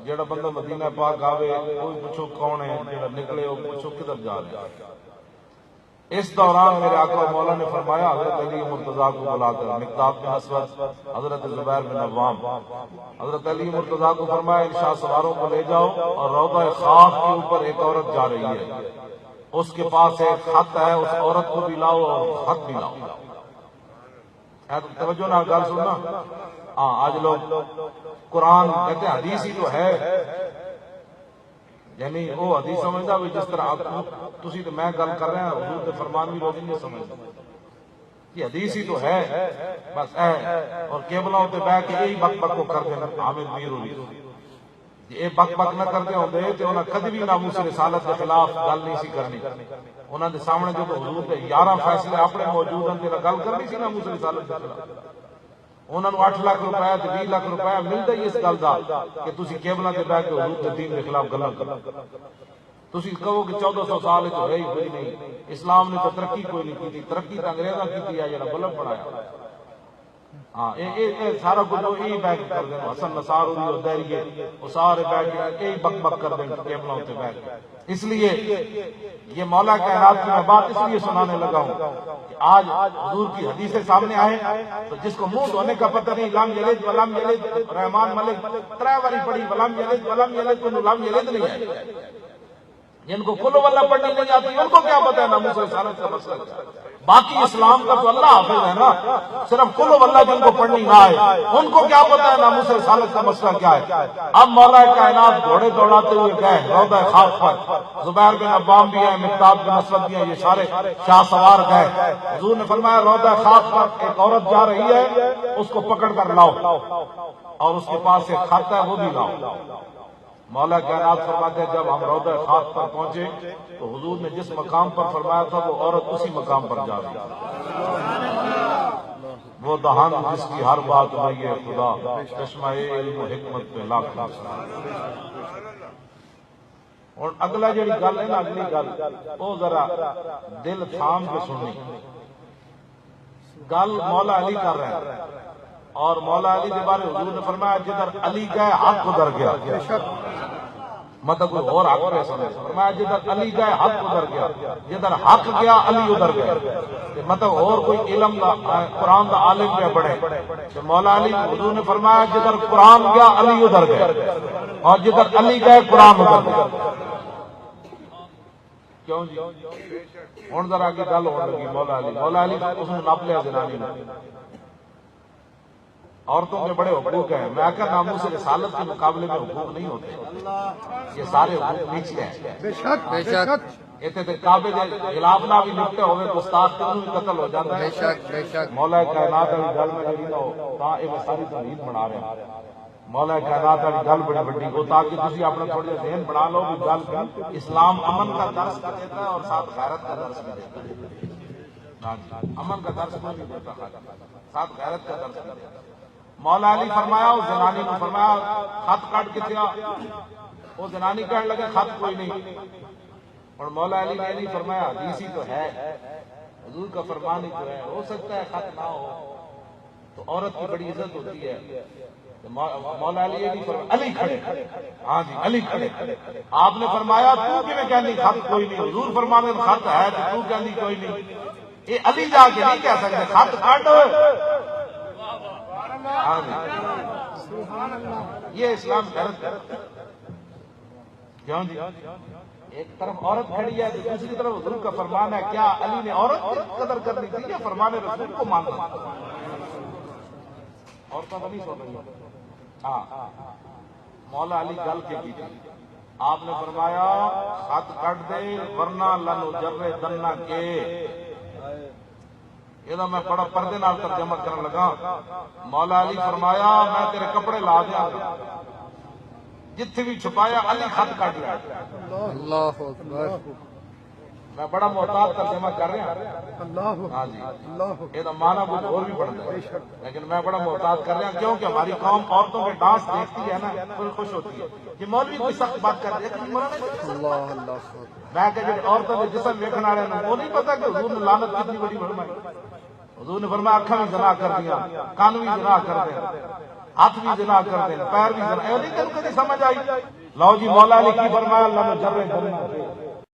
جڑا بندہ مدینہ پاک آوے کوئی پوچھو کون ہے، جڑا نکلے وہ پوچھو کدھر جا رہے ہیں۔ اس دوران میرے آقا و مولا نے فرمایا حضرت علی مرتضیٰ کو بلا کر، مقداد بن اسود، حضرت زبیر بن عوام، حضرت علی مرتضیٰ کو فرمایا ان شاہ سواروں کو لے جاؤ اور روضہ خاف کے اوپر ایک عورت جا رہی ہے، اس کے پاس ایک خط ہے، اس عورت کو بھی لاؤ اور خط بھی لاؤ۔ توجہ نہ گل سننا، ہاں آج لوگ قرآن کہتے ہیں حدیث ہی تو ہے، یعنی وہ حدیث سمجھتا بھی جس طرح تسی تو میں گل کر رہے ہیں حضور کے فرمان بھی لوگ نہیں سمجھتے، یہ حدیث ہی تو ہے بس ہے، اور کیبلاں تے بیٹھ کے یہی بک بک کو کر دیں حامد میر ہوئی یہ بک بک نہ کرتے ہوندے تے انہاں کدی بھی ناموس رسالت کے خلاف گل نہیں سی کرنی، انہاں دے سامنے جو حضور دے 11 فیصلے اپنے موجود ہیں تے گل کرنی سی ناموس رسالت کے خلاف۔ انہوں نے 8 لاکھ روپے تے 20 لاکھ روپے ملتا ہی اس گل دا کہ تسی کیبلاں تے بیٹھ کے حضور دے دین کے خلاف گلاں کرو۔ تسی کہو کہ 1400 سال وچ ہوئی کوئی نہیں، اسلام نے تو ترقی کوئی نہیں کی، ترقی تو انگریزاں کی ہے جڑا بلب بنایا۔ ہاں اے سارا کچھ یہی بیٹھ کر دیں، حسن نصار اور دیریے وہ سارے بیٹھ کے یہی بک بک کر دیں کیبلاں تے بیٹھ کے۔ اس لیے یہ مولا کائنات کی میں بات اس لیے سنانے لگا ہوں کہ آج حضور کی حدیثیں سامنے آئے تو جس کو منہ دھونے کا پتہ نہیں، لم یلد ولم یلد رحمان ملک 3 باری پڑھی، ولم یلد کو لم یلد نہیں ہے، جن کو کل واللہ پڑھنے نہیں آتی ان کو کیا پتہ ہے ناموس رسالت کا مسئلہ کیا ہے؟ باقی اسلام کا تو اللہ حافظ ہے نا، صرف کل واللہ جن کو پڑھنی نہ آئے ان کو کیا پتہ ہے ناموس رسالت کا مسئلہ کیا ہے۔ اب مولا کائنات گھوڑے دوڑاتے ہوئے گئے روضہ خاک پر، زبیر بن عوام بھی ہیں، مقداد بن اسود بھی ہیں، یہ سارے شاہ سوار گئے۔ حضور نے فرمایا روضہ خاک پر ایک عورت جا رہی ہے، اس کو پکڑ کر لاؤ اور اس کے پاس ایک خط ہے وہ بھی لاؤ۔ مولا کائنات فرماتے ہیں جب ہم روضہ خاک پر پہنچے تو حضور نے جس مقام پر فرمایا تھا وہ عورت اسی مقام پر جا رہی ہے، وہ دہان جس کی ہر بات وہی ہے خدا، چشمہ علم و حکمت پہ لاکھ اور اگلا جڑی گل ہے نا، اگلی گل وہ ذرا دل تھام کے سننی گل مولا علی کر رہے ہیں، اور مولا علی کے بارے حضور نے فرمایا جدھر علی گئے حق ادھر گیا، مطلب کوئی اور حق پہ سمجھ، فرمایا جدھر علی گئے حق ادھر گیا، جدھر حق گیا علی ادھر گیا، مطلب اور کوئی علم دا قرآن دا عالم پہ بڑھے تو مولا علی حضور نے فرمایا جدھر قرآن گیا علی ادھر گئے، اور جدھر علی گئے قرآن ادھر گیا۔ کیوں جی ہوں ذرا کی گل ہو لگی مولا علی اس نے ناپ لیا زنانی نے، عورتوں کے بڑے حقوق ہیں، میں کہا ناموس رسالت کے مقابلے میں حقوق نہیں ہوتے، یہ سارے حقوق نیچے ہیں۔ بے شک بے شک اتنے تے کعبے دے خلاف نہ بھی لکھتے ہوئے تو استاد تے انہوں بھی قتل ہو جاتا ہے۔ بے شک بے شک مولا کائنات والی گل میں لگی نہ ہو تاں یہ میں ساری توحید بنا رہے ہیں۔ مولا کائنات والی گل بڑی بڑی ہو تاکہ تسی اپنا تھوڑا ذہن بنا لو کہ گل اسلام امن کا درس بھی دیتا ہے اور ساتھ غیرت کا درس بھی دیتا ہے۔ ہاں جی امن کا درس کوئی نہیں دیتا، ساتھ غیرت کا درس بھی دیتا ہے۔ مولا علی فرمایا اس زنانی کو فرمایا خط کٹ کے تھیا، وہ زنانی کہنے لگے خط کوئی نہیں، اور مولا علی نے نہیں فرمایا حدیث ہی تو ہے، حضور کا فرمان ہی تو ہے، ہو سکتا ہے خط نہ ہو تو عورت کی بڑی عزت ہوتی ہے۔ مولا علی یہ نہیں فرمایا علی کھڑے، ہاں جی علی کھڑے، آپ نے فرمایا تو کیوں کہنی خط کوئی نہیں، حضور فرمانے خط ہے تو کہنی کوئی نہیں، یہ علی جا کے نہیں کہہ سکتے خط کٹ، یہ اسلام غیرت کرتا ہے۔ کیوں جی ایک طرف عورت کھڑی ہے تو دوسری طرف حضور کا فرمان ہے، کیا علی نے عورت کی قدر کرنی تھی یا فرمان رسول کو ماننا؟ عورتوں کا نہیں سن رہی، ہاں مولا علی گل کے کی تھی، آپ نے فرمایا خط کٹ دے ورنہ لنو جرے دنہ کے، یہ میں بڑا پردے نال ترجمہ کرنے لگا۔ مولا علی فرمایا میں تیرے کپڑے لا دیا گا، جتھے بھی چھپایا علی خط کٹ لیا۔ اللہ اکبر، میں بڑا محتاط ترجمہ کر رہا ہوں، ہاں جی یہ معنی کچھ اور بھی بڑھتا ہے لیکن میں بڑا محتاط کر رہا ہوں کیونکہ ہماری قوم عورتوں کے ڈانس دیکھتی ہے نا بڑی خوش ہوتی ہے، یہ مولوی کوئی سخت بات کر رہی ہے، اللہ اللہ میں کہ عورتوں کے جسم ویکھن والے وہ نہیں پتا کہ حضور نے لعنت کتنی بڑی فرمائی۔ حضور نے فرمایا اکھاں بھی زنا کر دیا، کان بھی زنا کر دیا، ہاتھ بھی زنا کر دیں پیر بھی زنا، نہیں تین کدی سمجھ آئی؟ لو جی مولا علی کی فرمایا اللہ نے جرے جنہ